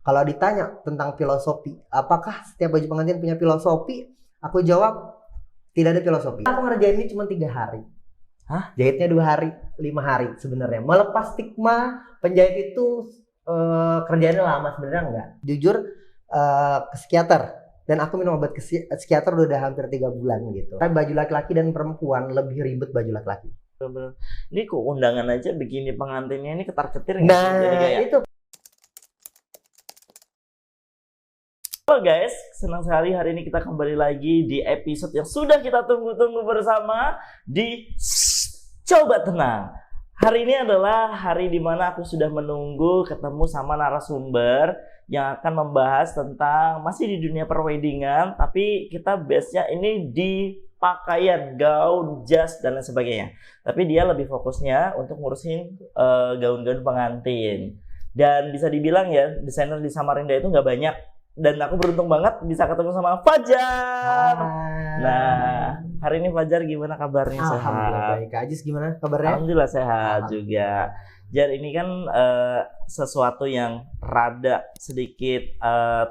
Kalau ditanya tentang filosofi, apakah setiap baju pengantin punya filosofi? Aku jawab tidak ada filosofi. Aku ngerjain ini cuma 3 hari. Hah? Jahitnya 2 hari, 5 hari sebenarnya. Melepas stigma penjahit itu kerjaannya lama, sebenarnya enggak. Jujur ke psikiater dan aku minum obat ke psikiater udah hampir 3 bulan gitu. Tapi baju laki-laki dan perempuan lebih ribet baju laki-laki. Bener-bener. Ini kok undangan aja begini pengantinnya ini ketar-ketir nggak Nah, sih? Jadi kayak itu halo guys, senang sekali hari ini kita kembali lagi di episode yang sudah kita tunggu-tunggu bersama di Coba Tenang. Hari ini adalah hari dimana aku sudah menunggu ketemu sama narasumber yang akan membahas tentang masih di dunia perweddingan, tapi kita base-nya ini di pakaian, gaun, jas, dan lain sebagainya. Tapi dia lebih fokusnya untuk ngurusin gaun-gaun pengantin. Dan bisa dibilang ya, desainer di Samarinda itu nggak banyak. Dan aku beruntung banget bisa ketemu sama Fajar. Nah, hari ini Fajar gimana kabarnya? Alhamdulillah Sehat? baik. Kak Ajis gimana kabarnya? Alhamdulillah sehat Alhamdulillah. juga. Jar, ini kan sesuatu yang rada sedikit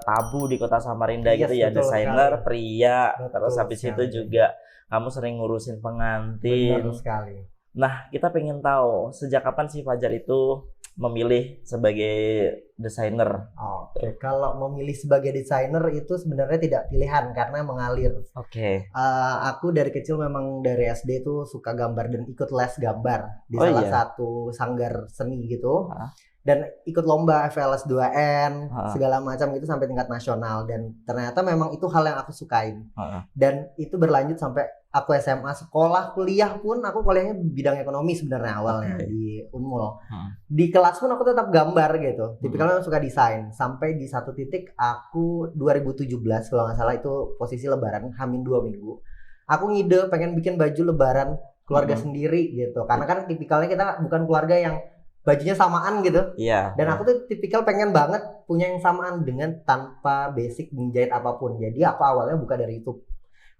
tabu di kota Samarinda Yes, gitu ya, betul desainer sekali. pria, Betul terus habis itu sekali. juga kamu sering ngurusin pengantin. Benar sekali. Nah, kita pengen tahu sejak kapan sih Fajar itu memilih sebagai desainer? Oke, kalau memilih sebagai desainer itu sebenarnya tidak pilihan karena mengalir. Oke. Aku dari kecil memang dari SD tuh suka gambar dan ikut les gambar di Oh, salah iya? satu sanggar seni gitu. Hah? Dan ikut lomba FLS 2N Hah? segala macam itu sampai tingkat nasional, dan ternyata memang itu hal yang aku sukain. Hah? Dan itu berlanjut sampai aku SMA, sekolah, kuliah pun aku kuliahnya bidang ekonomi sebenarnya awalnya Oke. di Unmul. Hmm. Di kelas pun aku tetap gambar gitu. Tipikalnya suka desain. Sampai di satu titik aku 2017 kalau nggak salah, itu posisi lebaran Hamin 2 minggu. Aku ngide pengen bikin baju lebaran keluarga sendiri gitu. Karena kan tipikalnya kita bukan keluarga yang bajunya samaan gitu. Iya. Dan aku tuh tipikal pengen banget punya yang samaan dengan tanpa basic menjahit apapun. Jadi aku awalnya buka dari YouTube.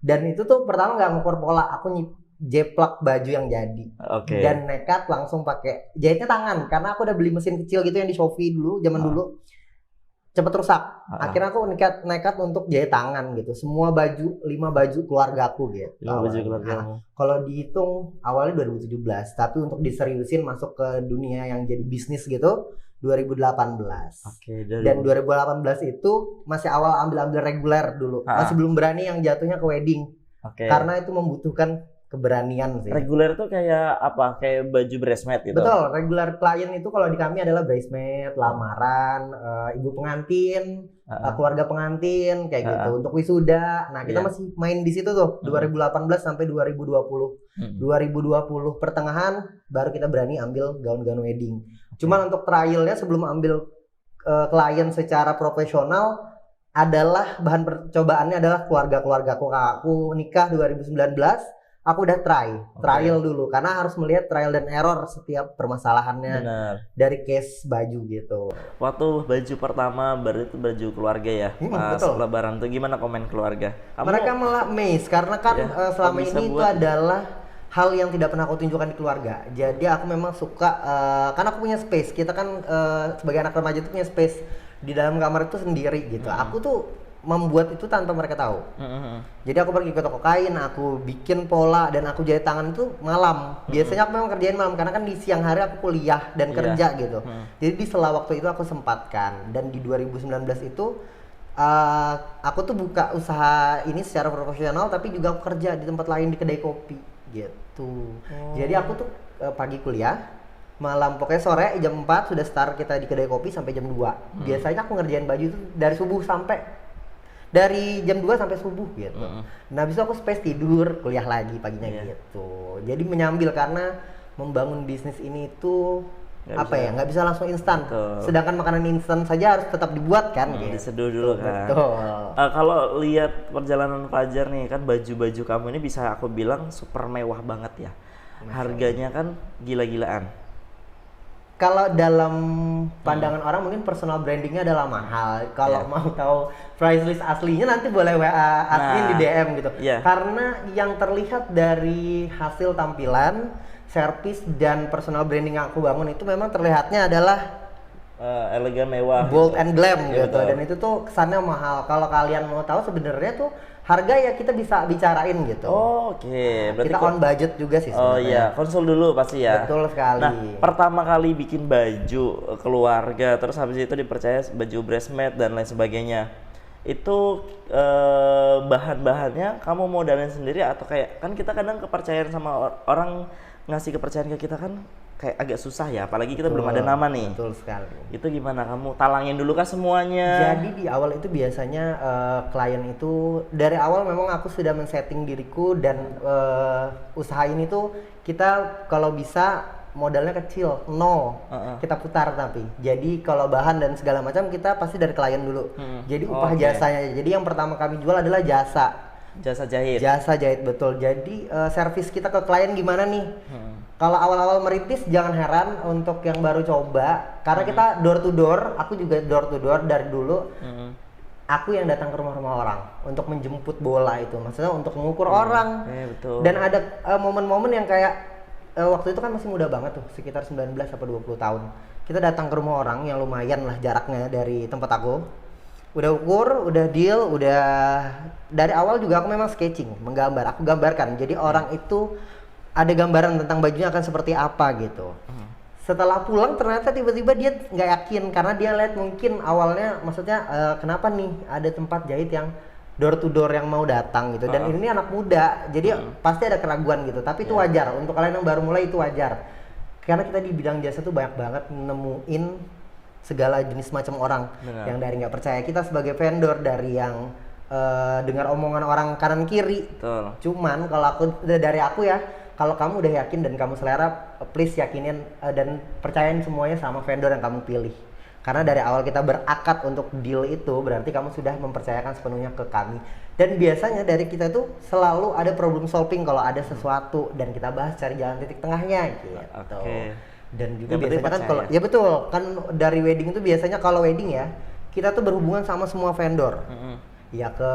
Dan itu tuh pertama nggak ngukur pola, aku jeplak baju yang jadi. Oke. Dan nekat langsung pakai jahitnya tangan karena aku udah beli mesin kecil gitu yang di Shopee dulu zaman dulu, cepet rusak. Akhirnya aku nekat untuk jahit tangan gitu. Semua baju, 5 baju keluargaku gitu. 5 baju awalnya. keluarga. Nah, kalau dihitung awalnya 2017, tapi untuk diseriusin masuk ke dunia yang jadi bisnis gitu 2018. Oke, Dan 2018 itu masih awal ambil reguler dulu. Masih belum berani yang jatuhnya ke wedding. Oke. Karena itu membutuhkan keberanian sih. Reguler tuh kayak apa? Kayak baju bridesmaid gitu. Betul, regular klien itu kalau di kami adalah bridesmaid, lamaran, ibu pengantin, keluarga pengantin kayak gitu, untuk wisuda. Nah, kita masih main di situ tuh 2018 sampai 2020. 2020 pertengahan baru kita berani ambil gaun-gaun wedding. Cuman untuk trialnya sebelum ambil klien secara profesional adalah bahan percobaannya adalah keluarga-keluargaku. Aku nikah 2019. Aku udah trial dulu karena harus melihat trial dan error setiap permasalahannya. Bener. Dari case baju gitu. Waktu baju pertama berarti baju keluarga ya, pas betul. lebaran tuh gimana komen keluarga? Mereka malah amazed karena kan selama bisa ini itu buat. adalah hal yang tidak pernah aku tunjukkan di keluarga. Jadi aku memang suka, karena aku punya space. Kita kan sebagai anak remaja itu punya space di dalam kamar itu sendiri gitu. Aku tuh membuat itu tanpa mereka tahu. Jadi aku pergi ke toko kain, aku bikin pola dan aku jahit tangan itu malam. Biasanya aku memang kerjain malam karena kan di siang hari aku kuliah dan kerja gitu. Jadi di sela waktu itu aku sempatkan. Dan di 2019 itu aku tuh buka usaha ini secara profesional, tapi juga aku kerja di tempat lain di kedai kopi gitu. Jadi aku tuh pagi kuliah, malam pokoknya sore jam 4 sudah start kita di kedai kopi sampai jam 2. Biasanya aku ngerjain baju itu dari jam 2 sampai subuh gitu. Nah, habis itu aku space tidur, kuliah lagi paginya gitu. Jadi menyambil karena membangun bisnis ini itu nggak bisa langsung instan. Sedangkan makanan instan saja harus tetap dibuat kan gitu. Diseduh dulu kan. Betul. Kalau lihat perjalanan Fajar nih kan, baju-baju kamu ini bisa aku bilang super mewah banget ya. Harganya kan gila-gilaan. Kalau dalam pandangan orang mungkin personal brandingnya adalah mahal. Kalau mau tahu price list aslinya nanti boleh WA admin di DM gitu. Karena yang terlihat dari hasil tampilan, servis dan personal branding yang aku bangun itu memang terlihatnya adalah elegan mewah. Bold and glam Iya, gitu. betul. Dan itu tuh kesannya mahal. Kalau kalian mau tahu sebenarnya tuh harga ya kita bisa bicarain gitu. Oh, oke. Berarti Kita on budget juga sih Oh sebenarnya. iya, konsul dulu pasti ya. Betul sekali. Nah, pertama kali bikin baju keluarga, terus habis itu dipercaya baju bridesmaid dan lain sebagainya. Itu bahan-bahannya kamu modalin sendiri atau kayak kan kita kadang kepercayaan sama orang ngasih kepercayaan ke kita kan kayak agak susah ya, apalagi kita belum ada nama nih. Betul sekali. Itu gimana kamu talangin dulu kah semuanya? Jadi di awal itu biasanya klien itu dari awal memang aku sudah men-setting diriku dan usaha ini tuh kita kalau bisa modalnya kecil, nol. Kita putar tapi. Jadi kalau bahan dan segala macam kita pasti dari klien dulu. Jadi upah Oke. jasanya. Jadi yang pertama kami jual adalah jasa. Jasa jahit. Jasa jahit betul. Jadi servis kita ke klien gimana nih? Kalau awal-awal merintis jangan heran untuk yang baru coba karena kita door to door, aku juga door to door dari dulu. Aku yang datang ke rumah-rumah orang untuk menjemput bola itu, maksudnya untuk mengukur orang. Betul. Dan ada momen-momen yang kayak waktu itu kan masih muda banget tuh, sekitar 19 atau 20 tahun. Kita datang ke rumah orang yang lumayan lah jaraknya dari tempat aku. Udah ukur, udah deal, udah dari awal juga aku memang sketching, menggambar. Aku gambarkan. Jadi orang itu ada gambaran tentang bajunya akan seperti apa gitu. Setelah pulang ternyata tiba-tiba dia nggak yakin karena dia lihat mungkin awalnya maksudnya kenapa nih ada tempat jahit yang door to door yang mau datang gitu dan ini anak muda jadi pasti ada keraguan gitu tapi itu wajar untuk kalian yang baru mulai itu wajar karena kita di bidang jasa tuh banyak banget nemuin segala jenis macam orang. Benar. Yang dari nggak percaya kita sebagai vendor, dari yang dengar omongan orang kanan kiri. Betul. Cuman kalau dari aku ya, kalau kamu udah yakin dan kamu selera, please yakinin dan percayain semuanya sama vendor yang kamu pilih. Karena dari awal kita berakad untuk deal itu, berarti kamu sudah mempercayakan sepenuhnya ke kami. Dan biasanya dari kita tuh selalu ada problem solving kalau ada sesuatu dan kita bahas cari jalan titik tengahnya gitu. Oke. Dan juga Yang penting biasanya kan percaya. kalau ya betul kan dari wedding itu biasanya kalau wedding ya kita tuh berhubungan sama semua vendor. Ya ke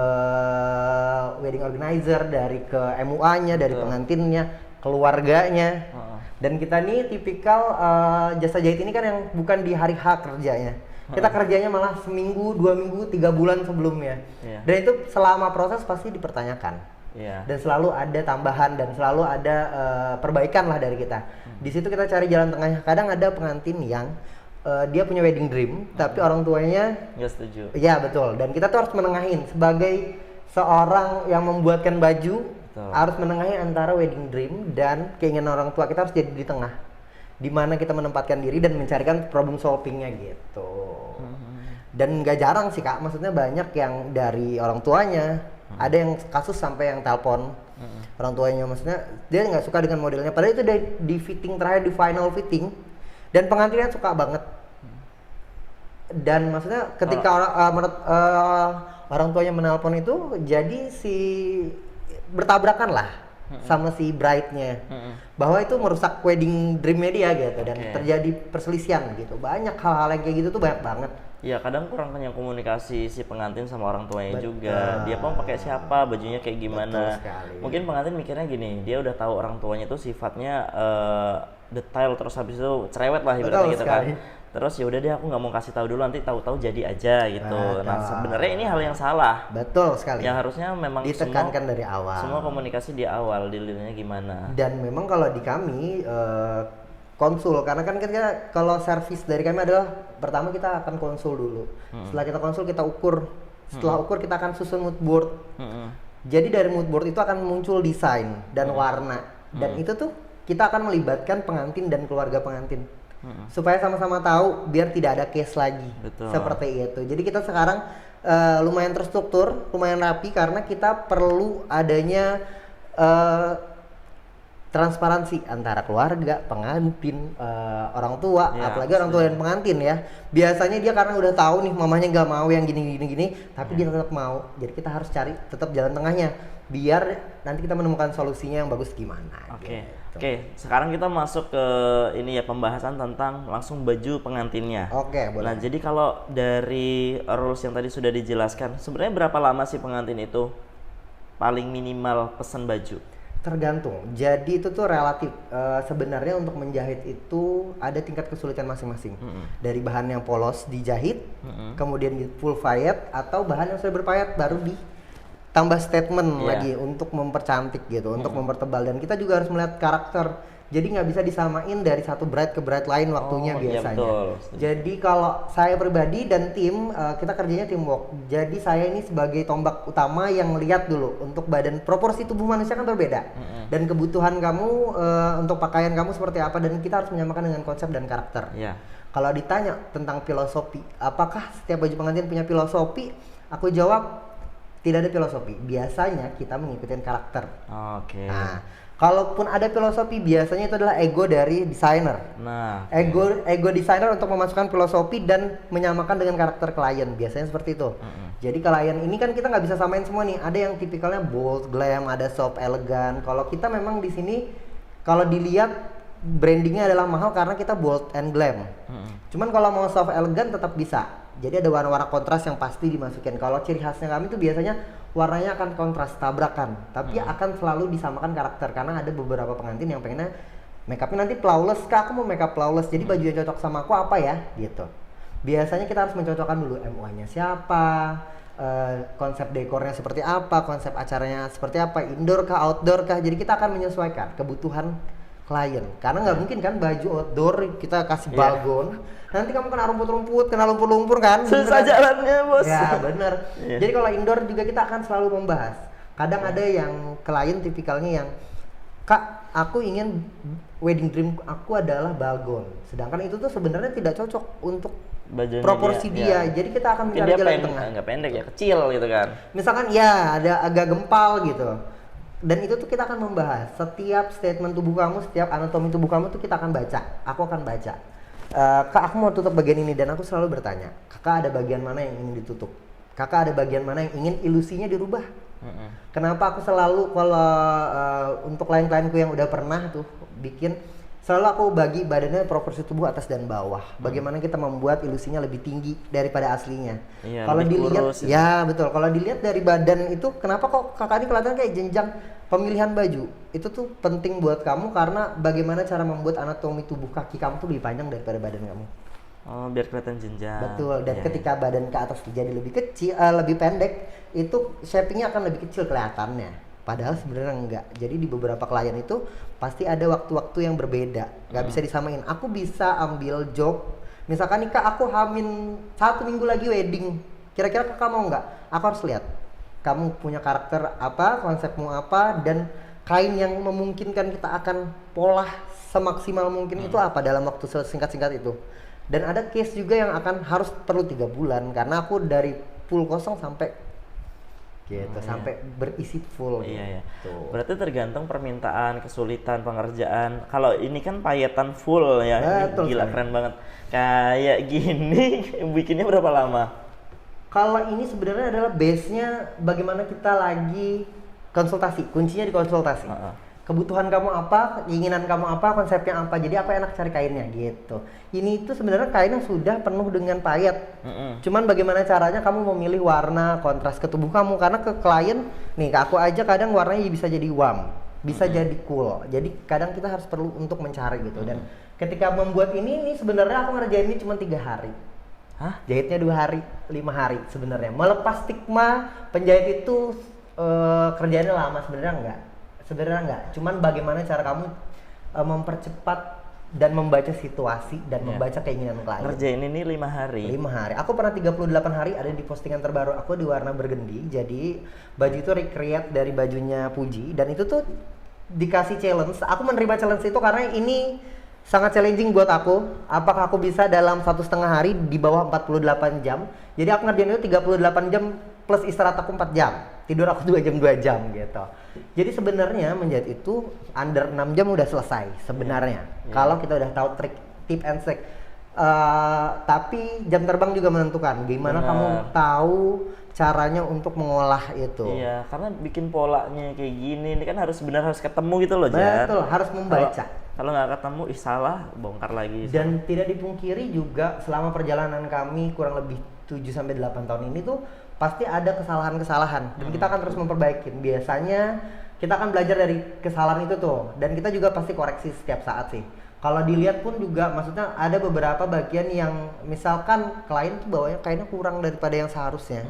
wedding organizer, dari ke MUA-nya, dari pengantinnya, keluarganya. Dan kita nih tipikal jasa jahit ini kan yang bukan di hari H kerjanya. Kita kerjanya malah seminggu, 2 minggu, 3 bulan sebelumnya. Iya. Dan itu selama proses pasti dipertanyakan. Iya. Dan selalu ada tambahan dan selalu ada perbaikan lah dari kita. Di situ kita cari jalan tengahnya. Kadang ada pengantin yang dia punya wedding dream, tapi orang tuanya Nggak setuju. iya betul. Dan kita tuh harus menengahin sebagai seorang yang membuatkan baju, Betul. harus menengahi antara wedding dream dan keinginan orang tua. Kita harus jadi di tengah, di mana kita menempatkan diri dan mencarikan problem solvingnya gitu. Dan nggak jarang sih kak, maksudnya banyak yang dari orang tuanya, ada yang kasus sampai yang telepon orang tuanya, maksudnya dia nggak suka dengan modelnya, padahal itu di fitting terakhir, di final fitting, dan pengantinnya suka banget. Dan maksudnya ketika orang tuanya menelpon itu, jadi si bertabrakan lah sama si bride-nya, bahwa itu merusak wedding dream-nya dia gitu, dan terjadi perselisihan gitu. Banyak hal-hal yang kayak gitu tuh banyak banget. Ya kadang kurang yang komunikasi si pengantin sama orang tuanya Betul. juga. Dia mau pakai siapa, bajunya kayak gimana. Betul sekali. Mungkin pengantin mikirnya gini, dia udah tahu orang tuanya itu sifatnya detail, terus habis itu cerewet lah ibaratnya Betul gitu sekali. kan. Terus ya udah deh aku nggak mau kasih tahu dulu, nanti tahu-tahu jadi aja gitu. Nah Betul. sebenarnya ini hal yang salah. Betul sekali. Yang harusnya memang ditekankan dari awal. semua komunikasi di awal, dealnya gimana. Dan memang kalau di kami konsul, karena kan kita kalau servis dari kami adalah pertama kita akan konsul dulu. Setelah kita konsul kita ukur. Setelah ukur kita akan susun mood board. Jadi dari mood board itu akan muncul desain dan warna. Dan itu tuh kita akan melibatkan pengantin dan keluarga pengantin. Supaya sama-sama tahu biar tidak ada case lagi. Betul. Seperti itu. Jadi kita sekarang lumayan terstruktur, lumayan rapi karena kita perlu adanya transparansi antara keluarga, pengantin, orang tua, Ya, apalagi orang tua dan pengantin ya. Biasanya dia karena udah tahu nih mamanya nggak mau yang gini, tapi dia tetap mau. Jadi kita harus cari tetap jalan tengahnya, biar nanti kita menemukan solusinya yang bagus gimana. Oke. gitu. Oke, sekarang kita masuk ke ini ya, pembahasan tentang langsung baju pengantinnya. Oke, boleh. Nah, jadi kalau dari rules yang tadi sudah dijelaskan, sebenarnya berapa lama sih pengantin itu paling minimal pesan baju? Tergantung. Jadi itu tuh relatif. Sebenarnya untuk menjahit itu ada tingkat kesulitan masing-masing. Dari bahan yang polos dijahit, kemudian di full payet, atau bahan yang sudah berpayet baru ditambah statement lagi untuk mempercantik gitu, untuk mempertebal. Dan kita juga harus melihat karakter. Jadi nggak bisa disamain dari satu bride ke bride lain waktunya biasanya. Iya betul. Jadi kalau saya pribadi dan tim, kita kerjanya teamwork. Jadi saya ini sebagai tombak utama yang lihat dulu untuk badan, proporsi tubuh manusia kan berbeda. Dan kebutuhan kamu untuk pakaian kamu seperti apa, dan kita harus menyamakan dengan konsep dan karakter. Kalau ditanya tentang filosofi, apakah setiap baju pengantin punya filosofi? Aku jawab tidak ada filosofi. Biasanya kita mengikuti karakter. Nah, kalaupun ada filosofi, biasanya itu adalah ego dari desainer. Ego desainer untuk memasukkan filosofi dan menyamakan dengan karakter klien. Biasanya seperti itu. Jadi klien ini kan kita nggak bisa samain semua nih. Ada yang tipikalnya bold, glam, ada soft, elegan. Kalau kita memang di sini, kalau dilihat brandingnya adalah mahal karena kita bold and glam. Cuman kalau mau soft, elegan tetap bisa. Jadi ada warna-warna kontras yang pasti dimasukin. Kalau ciri khasnya kami itu biasanya warnanya akan kontras, tabrakan, tapi akan selalu disamakan karakter, karena ada beberapa pengantin yang pengennya makeupnya nanti flawless. Kak, aku mau makeup flawless, jadi baju yang cocok sama aku apa ya gitu. Biasanya kita harus mencocokkan dulu MUA-nya siapa, konsep dekornya seperti apa, konsep acaranya seperti apa, indoor kah, outdoor kah. Jadi kita akan menyesuaikan kebutuhan klien, karena nggak mungkin kan baju outdoor kita kasih balgon, nanti kamu kena rumput-rumput, kena lumpur-lumpur kan, susah jalannya bos. Ya bener. Jadi kalau indoor juga kita akan selalu membahas. Kadang ada yang klien tipikalnya yang, Kak, aku ingin wedding dream aku adalah balgon, sedangkan itu tuh sebenarnya tidak cocok untuk bajunya proporsi dia. Jadi kita akan mencari jalan tengah. Nggak pendek ya, kecil gitu kan. Misalkan ya ada agak gempal gitu. Dan itu tuh kita akan membahas setiap statement tubuh kamu, setiap anatomi tubuh kamu tuh kita akan baca. Aku akan baca. Kak, aku mau tutup bagian ini, dan aku selalu bertanya, Kakak ada bagian mana yang ingin ditutup? Kakak ada bagian mana yang ingin ilusinya dirubah? Kenapa aku selalu kalau untuk klien-klienku yang udah pernah tuh bikin, selalu aku bagi badannya proporsi tubuh atas dan bawah. Bagaimana kita membuat ilusinya lebih tinggi daripada aslinya. Kalau dilihat, ya betul. Kalau dilihat dari badan itu, kenapa kok kakak ini kelihatan kayak jenjang? Pemilihan baju itu tuh penting buat kamu, karena bagaimana cara membuat anatomi tubuh kaki kamu tuh lebih panjang daripada badan kamu. Biar kelihatan jenjang. Betul. Dan ketika badan ke atas jadi lebih kecil, lebih pendek, itu shapingnya akan lebih kecil kelihatannya. Padahal sebenarnya enggak. Jadi di beberapa klien itu pasti ada waktu-waktu yang berbeda. Nggak bisa disamain. Aku bisa ambil job, misalkan nih Kak, aku hamil 1 minggu lagi wedding. Kira-kira Kakak mau nggak? Aku harus lihat kamu punya karakter apa, konsepmu apa, dan kain yang memungkinkan kita akan pola semaksimal mungkin itu apa dalam waktu singkat-singkat itu. Dan ada case juga yang akan harus perlu 3 bulan, karena aku dari full kosong sampai gitu, sampai berisi full. Gitu. Berarti tergantung permintaan, kesulitan pengerjaan. Kalau ini kan payetan full ya, ini gila keren banget. Kayak gini bikinnya berapa lama? Kalau ini sebenarnya adalah base-nya bagaimana kita lagi konsultasi. Kuncinya di konsultasi. Kebutuhan kamu apa, keinginan kamu apa, konsepnya apa. Jadi apa enak cari kainnya gitu. Ini itu sebenarnya kain yang sudah penuh dengan payet. Cuman bagaimana caranya kamu memilih warna kontras ke tubuh kamu, karena ke klien nih, ke aku aja kadang warnanya bisa jadi warm, bisa jadi cool. Jadi kadang kita harus perlu untuk mencari gitu. Dan ketika membuat ini sebenarnya aku ngerjain ini cuma 3 hari. Jahitnya 2 hari, 5 hari sebenarnya. Melepas stigma penjahit itu kerjaannya lama, sebenarnya enggak. Cuman bagaimana cara kamu mempercepat dan membaca situasi dan membaca keinginan klien. Ngerjain ini 5 hari. 5 hari. Aku pernah 38 hari ada di postingan terbaru aku di warna burgundy. Jadi baju itu recreate dari bajunya Puji, dan itu tuh dikasih challenge. Aku menerima challenge itu karena ini sangat challenging buat aku. Apakah aku bisa dalam 1,5 hari di bawah 48 jam? Jadi aku ngerjain itu 38 jam plus istirahat aku 4 jam. Tidur aku 2 jam gitu. Jadi sebenarnya menjahit itu under 6 jam udah selesai sebenarnya. Kalau kita udah tahu tip and trick. Tapi jam terbang juga menentukan. Gimana kamu tahu caranya untuk mengolah itu. Iya, karena bikin polanya kayak gini, ini kan harus ketemu gitu loh, Jar. Betul, harus membaca. Kalau nggak ketemu, salah, bongkar lagi. Dan tidak dipungkiri juga selama perjalanan kami kurang lebih 7-8 tahun ini tuh pasti ada kesalahan-kesalahan, dan kita akan terus memperbaiki. Biasanya kita akan belajar dari kesalahan itu tuh, dan kita juga pasti koreksi setiap saat sih. Kalau dilihat pun juga maksudnya ada beberapa bagian yang misalkan klien tuh bawanya kayaknya kurang daripada yang seharusnya.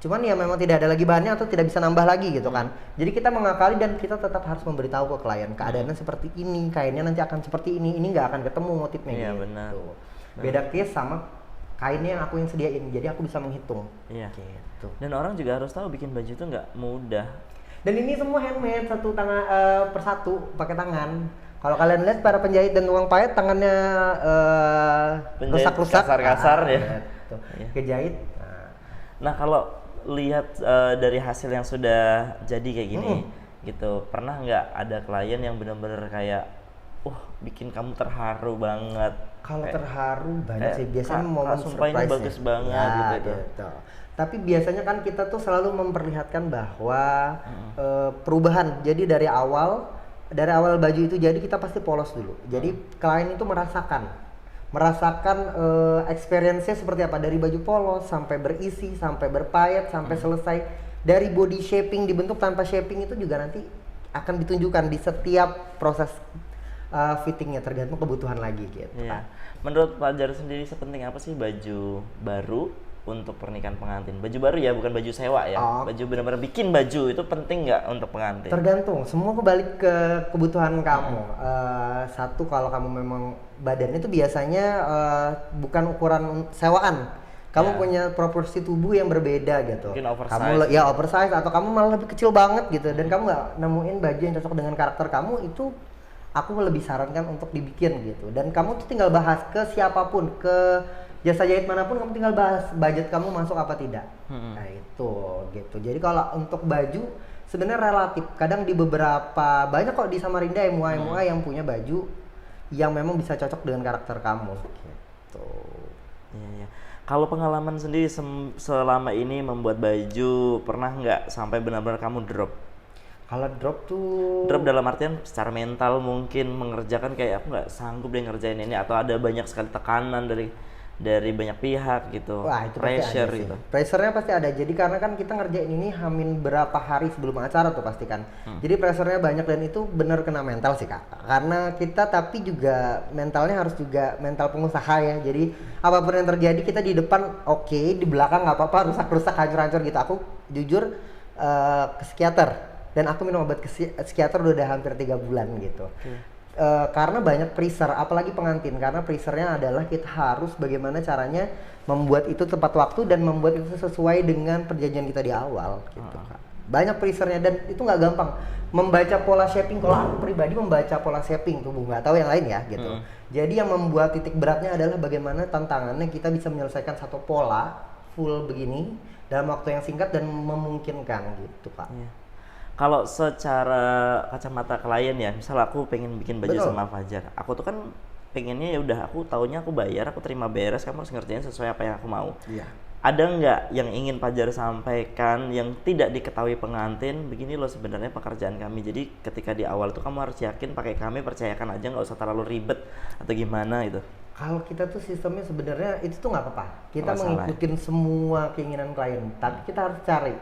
Cuman ya memang tidak ada lagi bahannya atau tidak bisa nambah lagi gitu kan. Jadi kita mengakali dan kita tetap harus memberitahu ke klien keadaannya seperti ini, kainnya nanti akan seperti ini nggak akan ketemu motifnya Iya, gitu. benar. Beda case sama kainnya yang aku yang sediain, jadi aku bisa menghitung. Iya. Gitu. Dan orang juga harus tahu bikin baju itu nggak mudah. Dan ini semua handmade satu tangan persatu pakai tangan. Kalau kalian lihat para penjahit dan tukang pahit tangannya Penjahit rusak-rusak, kasar-kasar ya. Gitu. Iya. Kejahit. Nah kalau lihat dari hasil yang sudah jadi kayak gini, gitu, pernah nggak ada klien yang benar-benar kayak, bikin kamu terharu banget? Kalau terharu banyak sih, biasanya momen sumpah ini surprise-nya. bagus banget Ya, gitu. Tapi biasanya kan kita tuh selalu memperlihatkan bahwa perubahan. Jadi dari awal baju itu jadi kita pasti polos dulu. Jadi klien itu merasakan experience-nya seperti apa, dari baju polos sampai berisi, sampai berpayet, sampai selesai. Dari body shaping dibentuk tanpa shaping itu juga nanti akan ditunjukkan di setiap proses fittingnya, tergantung kebutuhan lagi gitu. Iya. Menurut Fajar sendiri sepenting apa sih baju baru untuk pernikahan pengantin? Baju baru ya, bukan baju sewa ya. Baju benar-benar bikin baju itu penting nggak untuk pengantin? Tergantung, semua kembali ke kebutuhan kamu. Satu, kalau kamu memang badannya itu biasanya bukan ukuran sewaan. Kamu punya proporsi tubuh yang berbeda gitu. Mungkin oversize. Kamu oversize atau kamu malah lebih kecil banget gitu, dan kamu nggak nemuin baju yang cocok dengan karakter kamu, itu aku lebih sarankan untuk dibikin gitu. Dan kamu tuh tinggal bahas ke siapapun, ke jasa jahit manapun, kamu tinggal bahas budget kamu masuk apa tidak. Nah itu gitu. Jadi kalau untuk baju sebenarnya relatif. Kadang di beberapa, banyak kok di Samarinda MUA yang punya baju yang memang bisa cocok dengan karakter kamu gitu. Iya. Kalau pengalaman sendiri selama ini membuat baju, pernah nggak sampai benar-benar kamu drop? Kalau drop dalam artian secara mental mungkin mengerjakan kayak aku nggak sanggup deh ngerjain ini, atau ada banyak sekali tekanan dari banyak pihak gitu. Wah, itu pressure pasti ada gitu. Pressure-nya pasti ada. Jadi karena kan kita ngerjain ini hamin berapa hari sebelum acara tuh pasti kan. Jadi pressure-nya banyak, dan itu bener kena mental sih Kak. Karena kita tapi juga mentalnya harus juga mental pengusaha ya. Jadi apapun yang terjadi kita di depan oke, di belakang nggak apa-apa, rusak-rusak, hancur-hancur gitu. Aku jujur ke psikiater, dan aku minum obat psikiater udah hampir 3 bulan gitu. Karena banyak pressure, apalagi pengantin, karena pressure-nya adalah kita harus bagaimana caranya membuat itu tepat waktu dan membuat itu sesuai dengan perjanjian kita di awal gitu Kak. Banyak pressure-nya, dan itu nggak gampang membaca pola shaping. Kalau aku pribadi membaca pola shaping tubuh, nggak tahu yang lain ya gitu. Jadi yang membuat titik beratnya adalah bagaimana tantangannya kita bisa menyelesaikan satu pola full begini dalam waktu yang singkat dan memungkinkan gitu Kak. Kalau secara kacamata klien ya, misal aku pengen bikin baju sama Fajar, aku tuh kan pengennya ya udah, aku taunya aku bayar, aku terima beres, kamu harus ngerjain sesuai apa yang aku mau. Iya. Ada nggak yang ingin Fajar sampaikan yang tidak diketahui pengantin? Begini loh sebenarnya pekerjaan kami. Jadi ketika di awal tuh kamu harus yakin pakai kami, percayakan aja, nggak usah terlalu ribet atau gimana gitu. Kalau kita tuh sistemnya sebenarnya itu tuh nggak apa-apa. Kita mengikutin ya? Semua keinginan klien, tapi kita harus cari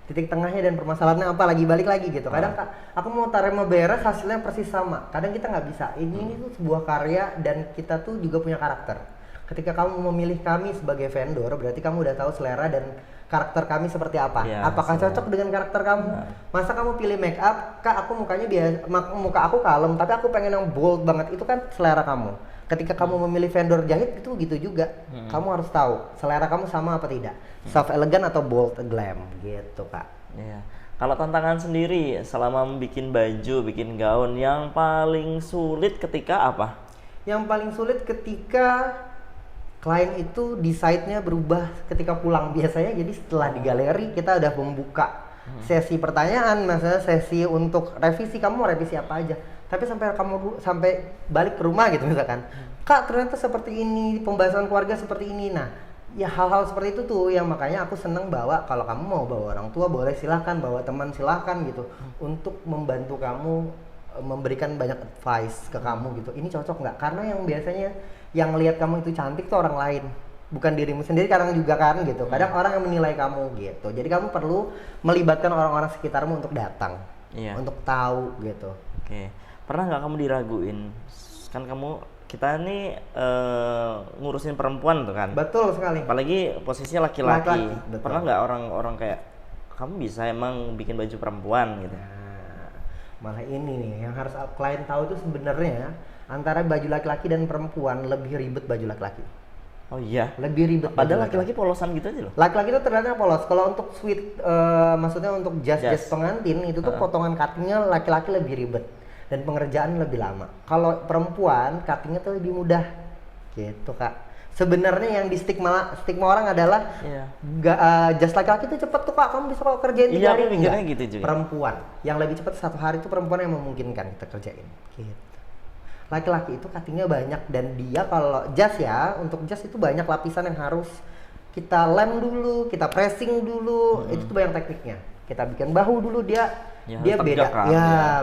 titik tengahnya dan permasalahannya apa, balik lagi gitu. Kadang aku mau tarema beres, hasilnya persis sama. Kadang kita nggak bisa. Ini tuh sebuah karya, dan kita tuh juga punya karakter. Ketika kamu memilih kami sebagai vendor, berarti kamu udah tahu selera dan karakter kami seperti apa. Apakah cocok dengan karakter kamu? Masa kamu pilih make up, Kak, aku mukanya biasa, muka aku kalem, tapi aku pengen yang bold banget. Itu kan selera kamu. Ketika kamu memilih vendor jahit itu gitu juga. Kamu harus tahu selera kamu sama apa tidak. Soft elegan atau bold glam gitu Kak. Iya. Kalau tantangan sendiri selama bikin baju, bikin gaun, yang paling sulit ketika apa? Yang paling sulit ketika klien itu desainnya berubah ketika pulang. Biasanya jadi setelah di galeri kita udah membuka sesi pertanyaan, misalnya sesi untuk revisi, kamu mau revisi apa aja. Tapi sampai balik ke rumah gitu misalkan, Kak ternyata seperti ini, pembahasan keluarga seperti ini. Nah, ya hal-hal seperti itu tuh yang makanya aku seneng bawa. Kalau kamu mau bawa orang tua boleh, silahkan, bawa teman silahkan gitu, untuk membantu kamu, memberikan banyak advice ke kamu gitu. Ini cocok nggak? Karena yang biasanya yang lihat kamu itu cantik tuh orang lain, bukan dirimu sendiri. Kadang juga kan gitu, kadang orang yang menilai kamu gitu. Jadi kamu perlu melibatkan orang-orang sekitarmu untuk datang. Iya. untuk tahu gitu. Oke. Pernah nggak kamu diraguin? Kan kita nih ngurusin perempuan tuh kan. Betul sekali. Apalagi posisinya laki-laki. Laki-laki, betul. Pernah nggak orang kayak kamu bisa emang bikin baju perempuan gitu? Nah, malah ini nih yang harus klien tahu itu sebenarnya antara baju laki-laki dan perempuan lebih ribet baju laki-laki. Oh iya. Lebih ribet. Padahal laki-laki polosan gitu aja loh. Laki-laki itu ternyata polos. Kalau untuk suite, maksudnya untuk jas pengantin itu tuh potongan cuttingnya laki-laki lebih ribet dan pengerjaan lebih lama. Kalau perempuan cuttingnya tuh lebih mudah, gitu kak. Sebenarnya yang di stigma orang adalah jas laki-laki itu cepet tuh kak, kamu bisa kok kerjain 3 hari. Iya, gitu juga. Perempuan yang lebih cepat 1 hari itu perempuan yang memungkinkan kita kerjain. Gitu. Laki-laki itu cuttingnya banyak dan dia kalau jas untuk jas itu banyak lapisan yang harus kita lem dulu, kita pressing dulu, itu tuh banyak tekniknya. Kita bikin bahu dulu dia beda. Kan,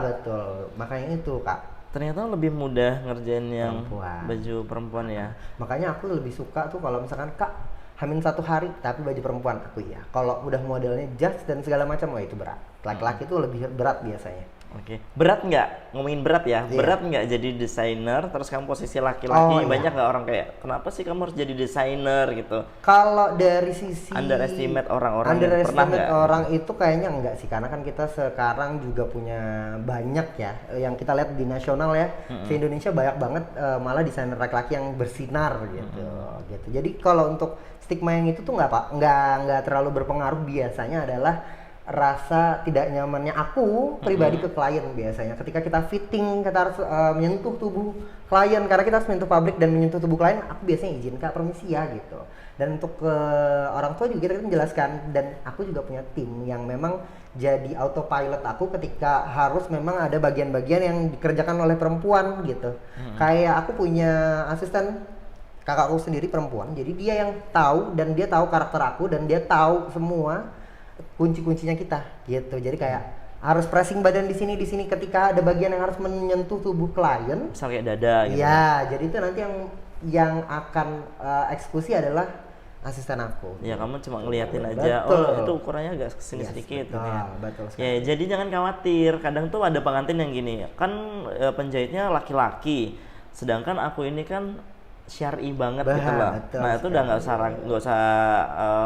betul. Makanya itu kak. Ternyata lebih mudah ngerjain yang perempuan. Baju perempuan ya. Makanya aku lebih suka tuh kalau misalkan kak hamin 1 hari tapi baju perempuan aku iya. Kalau udah modelnya jas dan segala macam itu berat. Laki-laki tuh lebih berat biasanya. Oke. Berat nggak? Ngomongin berat ya. Berat nggak jadi desainer terus kamu posisi laki-laki? Banyak nggak orang kayak kenapa sih kamu harus jadi desainer gitu? Kalau dari sisi underestimate orang itu kayaknya enggak sih, karena kan kita sekarang juga punya banyak ya yang kita lihat di nasional ya. Di Indonesia banyak banget malah desainer laki-laki yang bersinar gitu. Gitu. Jadi kalau untuk stigma yang itu tuh nggak terlalu berpengaruh, biasanya adalah rasa tidak nyamannya aku pribadi ke klien. Biasanya ketika kita fitting kita harus menyentuh tubuh klien, karena kita harus menyentuh pabrik dan menyentuh tubuh klien, aku biasanya izin kak permisi ya gitu. Dan untuk orang tua juga kita menjelaskan, dan aku juga punya tim yang memang jadi autopilot aku ketika harus memang ada bagian-bagian yang dikerjakan oleh perempuan gitu. Kayak aku punya asisten kakakku sendiri perempuan, jadi dia yang tahu dan dia tahu karakter aku dan dia tahu semua kunci-kuncinya kita gitu. Jadi kayak harus pressing badan di sini ketika ada bagian yang harus menyentuh tubuh klien, misal kayak dada gitu. Ya, jadi itu nanti yang akan eksekusi adalah asisten aku. Ya kamu cuma ngeliatin aja. Betul. Oh itu ukurannya agak kesini sedikit betul, gitu ya. Betul sekali. Ya jadi jangan khawatir. Kadang tuh ada pengantin yang gini, kan penjahitnya laki-laki, sedangkan aku ini kan syar'i banget gitu lah. Nah itu udah nggak usah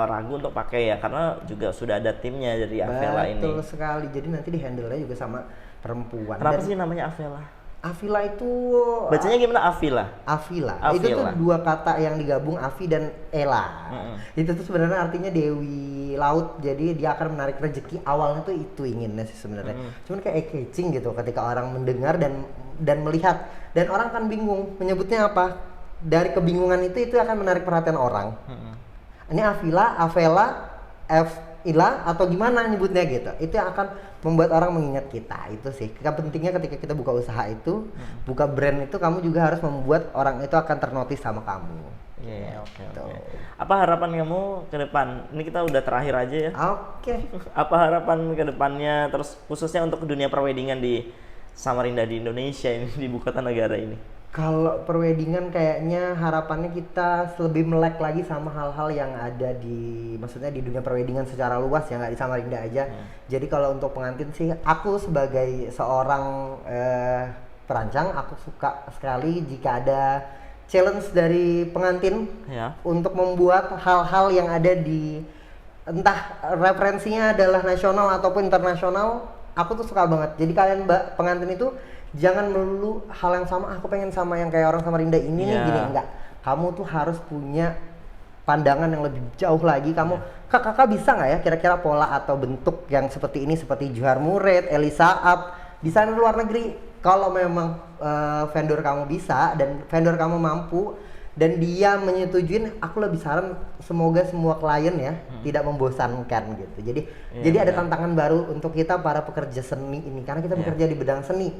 ragu untuk pakai ya, karena juga sudah ada timnya dari Avela ini. Betul sekali. Jadi nanti di handle-nya juga sama perempuan. Kenapa sih namanya Avela? Avila itu bacanya gimana? Avila. Itu tuh 2 kata yang digabung, Avi dan Ela. Itu tuh sebenarnya artinya Dewi Laut. Jadi dia akan menarik rezeki. Awalnya tuh itu inginnya sih sebenarnya. Cuman kayak catching gitu ketika orang mendengar dan melihat, dan orang kan bingung menyebutnya apa. Dari kebingungan itu akan menarik perhatian orang. Ini Avila, Avela, Ila atau gimana nyebutnya gitu. Itu yang akan membuat orang mengingat kita. Itu sih pentingnya ketika kita buka usaha itu, buka brand itu, kamu juga harus membuat orang itu akan ternotis sama kamu. Iya, oke. Apa harapan kamu ke depan? Ini kita udah terakhir aja ya. Oke. Apa harapan ke depannya, terus khususnya untuk dunia perweddingan di Samarinda, di Indonesia ini, di ibu kota negara ini? Kalau perweddingan kayaknya harapannya kita lebih melek lagi sama hal-hal yang ada maksudnya di dunia perweddingan secara luas ya, nggak di Samarinda aja. Jadi kalau untuk pengantin sih, aku sebagai seorang perancang, aku suka sekali jika ada challenge dari pengantin untuk membuat hal-hal yang ada di, entah referensinya adalah nasional ataupun internasional, aku tuh suka banget. Jadi kalian pengantin itu jangan melulu hal yang sama, aku pengen sama yang kayak orang Samarinda ini nih gini, enggak. Kamu tuh harus punya pandangan yang lebih jauh lagi. Kamu kakak bisa nggak ya kira-kira pola atau bentuk yang seperti ini, seperti Johar Murid, Elisaab, desainer luar negeri. Kalau memang vendor kamu bisa dan vendor kamu mampu dan dia menyetujuin, aku lebih saran semoga semua klien ya tidak membosankan gitu. Jadi ada tantangan baru untuk kita para pekerja seni ini, karena kita bekerja di bidang seni.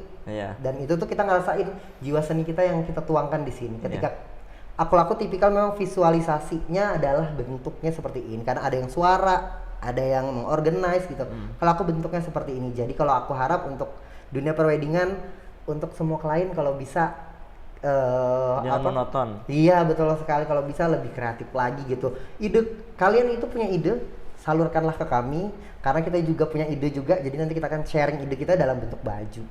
Dan itu tuh kita ngerasain jiwa seni kita yang kita tuangkan di sini. Ketika aku tipikal memang visualisasinya adalah bentuknya seperti ini, karena ada yang suara, ada yang mengorganize gitu. Kalau aku bentuknya seperti ini. Jadi kalau aku harap untuk dunia perweddingan, untuk semua klien kalau bisa jangan monoton. Iya betul sekali, kalau bisa lebih kreatif lagi gitu. Ide kalian itu punya ide, salurkanlah ke kami karena kita juga punya ide juga. Jadi nanti kita akan sharing ide kita dalam bentuk baju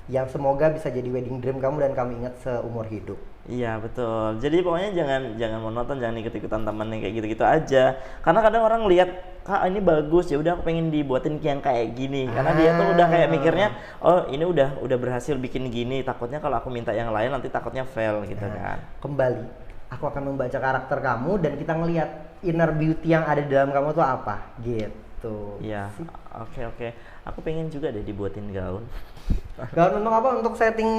yang semoga bisa jadi wedding dream kamu dan kamu ingat seumur hidup. Iya betul. Jadi pokoknya jangan monoton, jangan ikut-ikutan temen yang kayak gitu-gitu aja. Karena kadang orang lihat, Kak ini bagus, ya udah aku pengen dibuatin yang kayak gini. Karena dia tuh udah kayak mikirnya, oh ini udah berhasil bikin gini. Takutnya kalau aku minta yang lain nanti takutnya fail gitu kan. Kembali, aku akan membaca karakter kamu dan kita ngelihat inner beauty yang ada di dalam kamu tuh apa, gitu. Iya. Oke. Aku pengen juga deh dibuatin gaun. Gaun untuk apa? Untuk setting.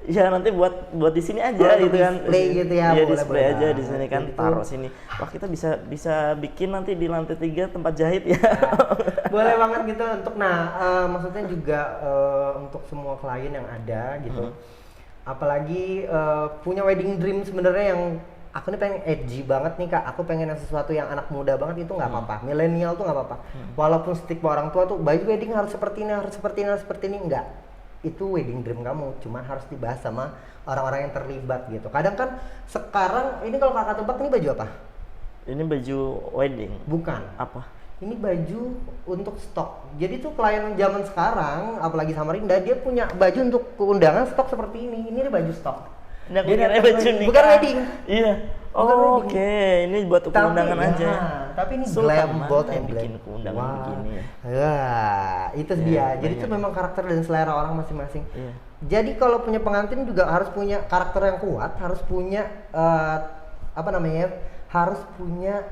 Ya nanti buat di sini aja gitu kan. Display gitu ya. Iya boleh, display boleh. aja di sini kan, Gitu. taruh sini. Wah kita bisa bikin nanti di lantai 3 tempat jahit ya. Boleh banget gitu untuk maksudnya juga untuk semua klien yang ada gitu. Apalagi punya wedding dream sebenarnya yang aku nih pengen edgy banget nih Kak. Aku pengen yang sesuatu yang anak muda banget itu nggak apa-apa. Milenial tuh nggak apa-apa. Walaupun stigma orang tua tuh baju wedding harus seperti ini, harus seperti ini, harus seperti ini, enggak. Itu wedding dream kamu, cuman harus dibahas sama orang-orang yang terlibat gitu. Kadang kan sekarang ini kalau Kakak tebak ini baju apa? Ini baju wedding. Bukan. Apa? Ini baju untuk stok. Jadi tuh klien zaman sekarang, apalagi Samarinda, dia punya baju untuk keundangan stok seperti ini. Ini baju stok. Ini aku Dia kira datang baju wedding. nikah. Bukan wedding. Iya. Bukan Oh, wedding. oke. Ini buat undangan aja ya. Tapi ini Sultan glam, mana bold yang and bikin glam. keundangan Wah. begini ya? Wah, itu Ya, dia. Jadi itu banyak. memang karakter dan selera orang masing-masing. Iya. Jadi kalau punya pengantin juga harus punya karakter yang kuat, harus punya harus punya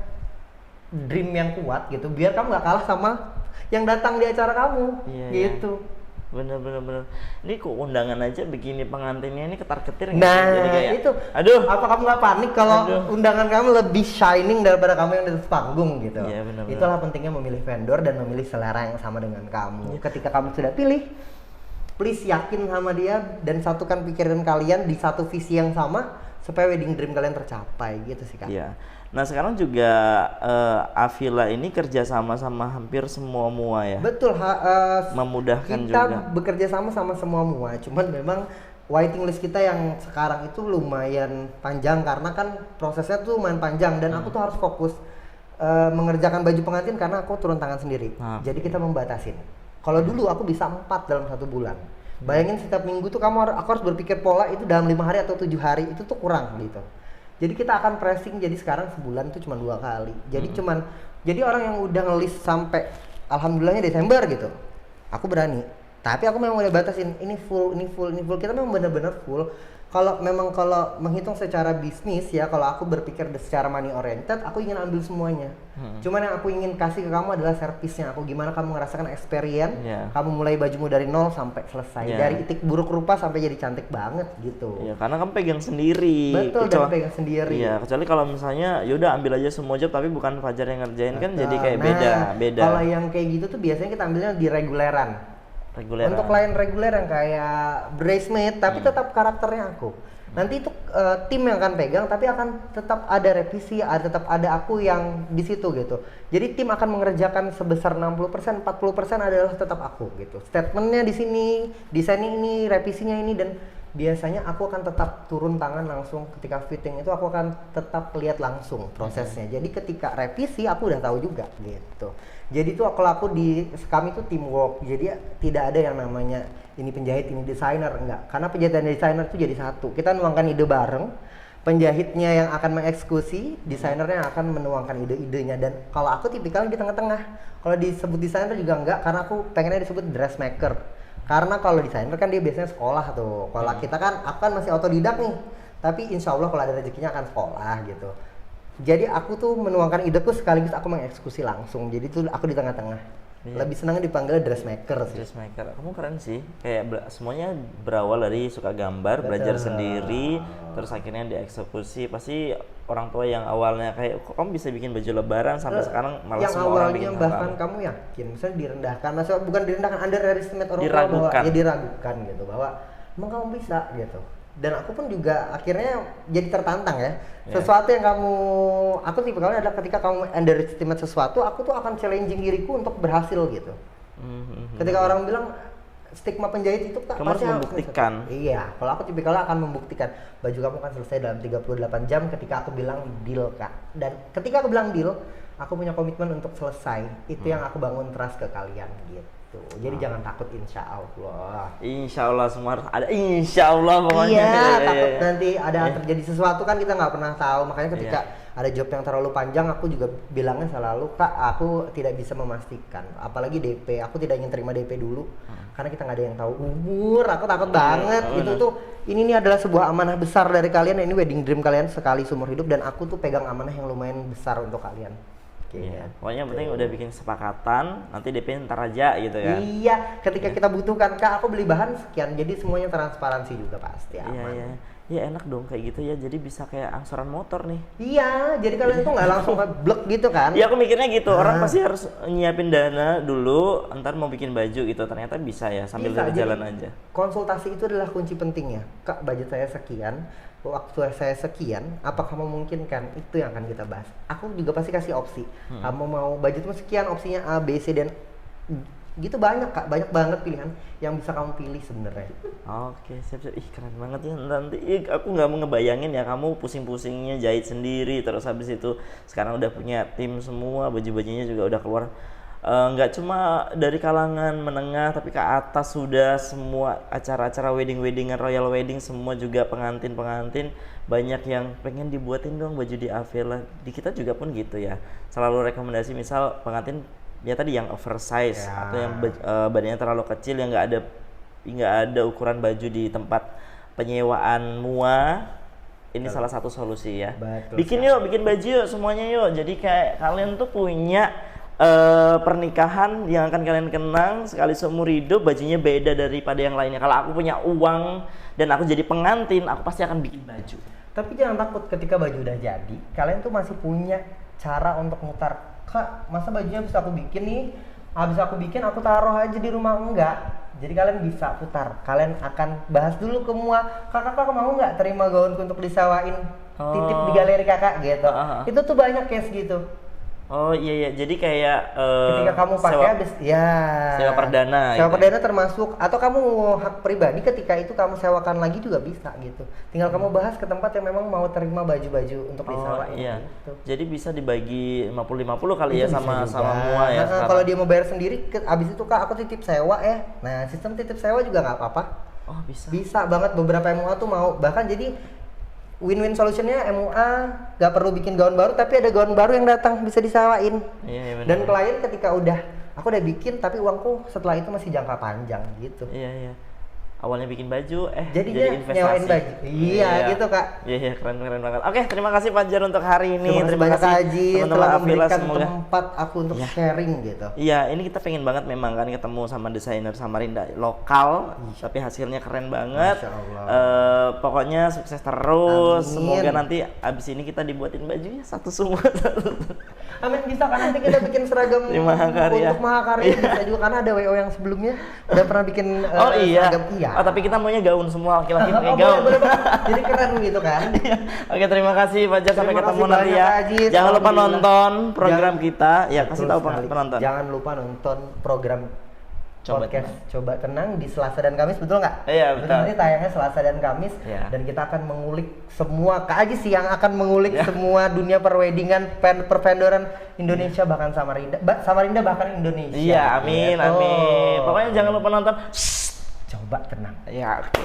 dream yang kuat gitu. Biar kamu nggak kalah sama yang datang di acara kamu, Iya, gitu. Bener. Ini kok undangan aja begini, pengantinnya ini ketar-ketir nggak sih? Nah, Jadi kayak, itu. aduh. Apa kamu nggak panik kalau Aduh. undangan kamu lebih shining daripada kamu yang di atas panggung gitu? Iya, benar. Itulah pentingnya memilih vendor dan memilih selera yang sama dengan kamu. Iya. Ketika kamu sudah pilih, please yakin sama dia dan satukan pikiran kalian di satu visi yang sama supaya wedding dream kalian tercapai gitu sih Kak. Iya. Nah sekarang juga Avila ini kerja sama hampir semua mua ya. Betul, Memudahkan kita juga. bekerja sama semua mua, cuman memang waiting list kita yang sekarang itu lumayan panjang karena kan prosesnya tuh lumayan panjang dan aku tuh harus fokus mengerjakan baju pengantin karena aku turun tangan sendiri. Oke. Jadi kita membatasin. Kalau dulu aku bisa 4 dalam 1 bulan. Bayangin setiap minggu tuh aku harus berpikir pola itu dalam 5 hari atau 7 hari itu tuh kurang gitu. Jadi kita akan pressing, jadi sekarang sebulan tuh cuma 2 kali. Jadi orang yang udah ngelis sampai alhamdulillahnya Desember gitu, aku berani. Tapi aku memang udah batasin, ini full. Kita memang benar-benar full. Kalau menghitung secara bisnis ya, kalau aku berpikir secara money oriented, aku ingin ambil semuanya. Cuman yang aku ingin kasih ke kamu adalah servisnya. Aku gimana kamu ngerasakan experience, kamu mulai bajumu dari nol sampai selesai. Dari itik buruk rupa sampai jadi cantik banget gitu. Iya, karena kamu pegang sendiri. Betul, dan pegang sendiri. Iya, kecuali kalau misalnya yaudah ambil aja semua job tapi bukan Fajar yang ngerjain kan jadi kayak beda. Kalau yang kayak gitu tuh biasanya kita ambilnya di reguleran. Untuk klien reguler yang kayak bridesmaid tapi tetap karakternya aku. Nanti itu tim yang akan pegang tapi akan tetap ada revisi, tetap ada aku yang di situ gitu. Jadi tim akan mengerjakan sebesar 60%, 40% adalah tetap aku gitu. Statementnya di sini, desainnya ini, revisinya ini, dan biasanya aku akan tetap turun tangan langsung ketika fitting itu aku akan tetap lihat langsung prosesnya. Jadi ketika revisi aku udah tahu juga gitu. Jadi tuh kalau kami tuh teamwork. Jadi tidak ada yang namanya ini penjahit, ini desainer, enggak. Karena penjahit dan desainer itu jadi satu. Kita nuangkan ide bareng. Penjahitnya yang akan mengeksekusi, desainernya yang akan menuangkan ide-idenya. Dan kalau aku tipikalnya di tengah-tengah. Kalau disebut desainer juga enggak, karena aku pengennya disebut dressmaker. Karena kalau desainer kan dia biasanya sekolah tuh. Kalau kita kan, aku kan masih otodidak nih. Tapi insya Allah kalau ada rezekinya akan sekolah gitu. Jadi aku tuh menuangkan ideku sekaligus aku mengeksekusi langsung. Jadi tuh aku di tengah-tengah. Iya. Lebih senangnya dipanggil dressmaker sih. Dressmaker, kamu keren sih. Kayak semuanya berawal dari suka gambar, belajar sendiri, terus akhirnya dieksekusi. Pasti orang tua yang awalnya kayak kok kamu bisa bikin baju lebaran sampai sekarang malah yang semua orang bikin awalnya bahkan kamu yakin, misalnya direndahkan, maksudnya bukan direndahkan, underestimate orang tua Diragukan. bahwa ya diragukan gitu bahwa emang kamu bisa gitu. Dan aku pun juga akhirnya jadi tertantang ya. Sesuatu yang aku tipikalnya adalah ketika kamu underestimate sesuatu, aku tuh akan challenging diriku untuk berhasil gitu. Ketika orang bilang stigma penjahit itu kamu harus membuktikan. Iya, kalau aku tipikalnya akan membuktikan. Baju kamu kan selesai dalam 38 jam ketika aku bilang deal Kak. Dan ketika aku bilang deal, aku punya komitmen untuk selesai. Itu yang aku bangun trust ke kalian gitu. Jadi jangan takut, insya Allah. Insya Allah semua harus ada insya Allah pokoknya. Iya, takut nanti ada terjadi sesuatu kan kita nggak pernah tahu. Makanya ketika ada job yang terlalu panjang, aku juga bilangnya selalu, Kak, aku tidak bisa memastikan. Apalagi DP, aku tidak ingin terima DP dulu. Karena kita nggak ada yang tahu umur, aku takut banget. Itu tuh, ini nih adalah sebuah amanah besar dari kalian. Ini wedding dream kalian sekali seumur hidup, dan aku tuh pegang amanah yang lumayan besar untuk kalian. Iya. Pokoknya yang penting udah bikin kesepakatan, nanti DP ntar aja gitu kan. Iya, ketika kita butuhkan, Kak, aku beli bahan sekian, jadi semuanya transparansi juga pasti aman. Iya. Ya enak dong kayak gitu ya, jadi bisa kayak angsuran motor nih. Iya, jadi kalian tuh nggak langsung blek gitu kan? Iya, aku mikirnya gitu, orang pasti harus nyiapin dana dulu, ntar mau bikin baju gitu. Ternyata bisa ya, sambil dari jalan aja. Konsultasi itu adalah kunci pentingnya. Kak, budget saya sekian, waktu saya sekian, apa kamu memungkinkan? Itu yang akan kita bahas. Aku juga pasti kasih opsi. Kamu mau budgetmu sekian, opsinya A, B, C, dan gitu banyak, Kak, banyak banget pilihan yang bisa kamu pilih sebenarnya. Oke, siap. Ih, keren banget ya. Nanti aku nggak mau ngebayangin ya kamu pusing-pusingnya jahit sendiri, terus habis itu sekarang udah punya tim semua, baju-bajunya juga udah keluar. Nggak cuma dari kalangan menengah tapi ke atas, sudah semua acara-acara weddingan, royal wedding, semua juga pengantin banyak yang pengen dibuatin dong baju di Avella. Di kita juga pun gitu ya, selalu rekomendasi misal pengantin ya tadi yang oversize atau yang badannya terlalu kecil, yang nggak ada ukuran baju di tempat penyewaan mua. Ini salah satu solusi ya. Bikin baju yuk semuanya yuk. Jadi kayak kalian tuh punya pernikahan yang akan kalian kenang sekali seumur hidup, bajunya beda daripada yang lainnya. Kalau aku punya uang dan aku jadi pengantin, aku pasti akan bikin baju. Tapi jangan takut, ketika baju udah jadi, kalian tuh masih punya cara untuk mutar. Kak, masa bajunya bisa aku bikin nih? Habis aku bikin, aku taruh aja di rumah. Enggak. Jadi kalian bisa putar. Kalian akan bahas dulu ke mua, kakak mau nggak terima gaunku untuk disewain, titip di galeri kakak gitu. Itu tuh banyak case gitu. Oh iya, jadi kayak ketika kamu pakai habis sewa perdana. Sewa perdana termasuk, atau kamu hak pribadi ketika itu kamu sewakan lagi juga bisa gitu. Tinggal kamu bahas ke tempat yang memang mau terima baju-baju untuk disewain. Iya. Gitu. Jadi bisa dibagi 50-50 kali itu ya sama mua ya. Kalau dia mau bayar sendiri, abis itu Kak aku titip sewa ya. Nah, sistem titip sewa juga nggak apa-apa. Oh bisa. Bisa banget, beberapa MUA tuh mau. Bahkan jadi win-win solutionnya MUA gak perlu bikin gaun baru, tapi ada gaun baru yang datang bisa disewain. Iya, dan klien ketika aku udah bikin tapi uangku setelah itu masih jangka panjang gitu. Iya. Awalnya bikin baju, jadi investasi. Nyewain baju. Iya, gitu Kak. Iya, keren banget. Oke, terima kasih Fajar untuk hari ini. Terima kasih Haji telah memberikan tempat aku untuk sharing gitu. Iya, ini kita pengen banget memang kan ketemu sama desainer Samarinda lokal, tapi hasilnya keren banget. Pokoknya sukses terus. Amin. Semoga nanti abis ini kita dibuatin bajunya satu semua. Amin, bisa kan nanti kita bikin seragam untuk Mahakarya. Bisa juga, karena ada WO yang sebelumnya udah pernah bikin seragam. Iya. Oh, tapi kita maunya gaun semua, laki-laki pakai gaun. Boleh. Jadi keren gitu kan. Oke, terima kasih Fajar, sampai ketemu nanti ya. Jangan lupa nonton program kita. Ya, kasih tahu penonton. Jangan lupa nonton program podcast Coba Tenang di Selasa dan Kamis, betul nggak? Iya, betul. Nanti tayangnya Selasa dan Kamis, dan kita akan mengulik semua, Kak Aji sih yang akan mengulik semua dunia perweddingan, pervendoran Indonesia, bahkan Samarinda bahkan Indonesia. Iya, amin. Pokoknya jangan lupa nonton Coba Tenang. Ya, oke.